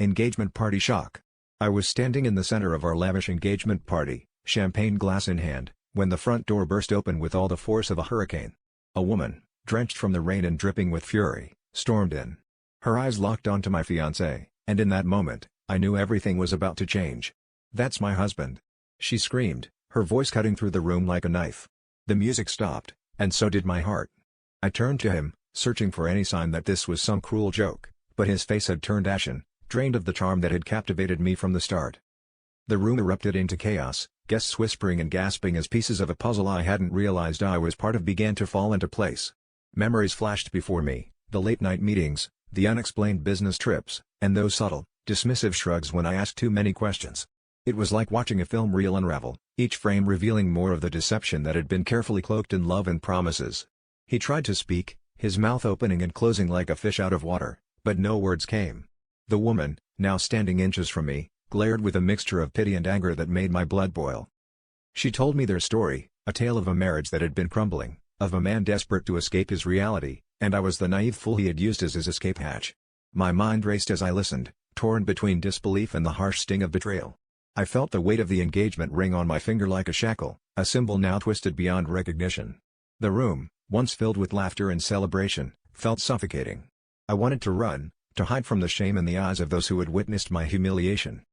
Engagement party shock. I was standing in the center of our lavish engagement party, champagne glass in hand, when the front door burst open with all the force of a hurricane. A woman, drenched from the rain and dripping with fury, stormed in. Her eyes locked onto my fiancé, and in that moment, I knew everything was about to change. "That's my husband!" she screamed, her voice cutting through the room like a knife. The music stopped, and so did my heart. I turned to him, searching for any sign that this was some cruel joke, but his face had turned ashen, drained of the charm that had captivated me from the start. The room erupted into chaos, guests whispering and gasping as pieces of a puzzle I hadn't realized I was part of began to fall into place. Memories flashed before me, the late-night meetings, the unexplained business trips, and those subtle, dismissive shrugs when I asked too many questions. It was like watching a film reel unravel, each frame revealing more of the deception that had been carefully cloaked in love and promises. He tried to speak, his mouth opening and closing like a fish out of water, but no words came. The woman, now standing inches from me, glared with a mixture of pity and anger that made my blood boil. She told me their story, a tale of a marriage that had been crumbling, of a man desperate to escape his reality, and I was the naive fool he had used as his escape hatch. My mind raced as I listened, torn between disbelief and the harsh sting of betrayal. I felt the weight of the engagement ring on my finger like a shackle, a symbol now twisted beyond recognition. The room, once filled with laughter and celebration, felt suffocating. I wanted to run, to hide from the shame in the eyes of those who had witnessed my humiliation.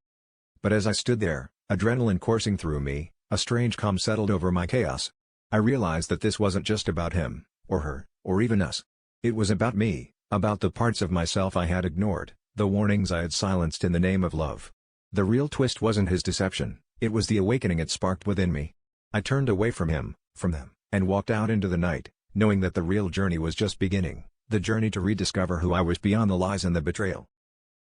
But as I stood there, adrenaline coursing through me, a strange calm settled over my chaos. I realized that this wasn't just about him, or her, or even us. It was about me, about the parts of myself I had ignored, the warnings I had silenced in the name of love. The real twist wasn't his deception, it was the awakening it sparked within me. I turned away from him, from them, and walked out into the night, knowing that the real journey was just beginning, the journey to rediscover who I was beyond the lies and the betrayal.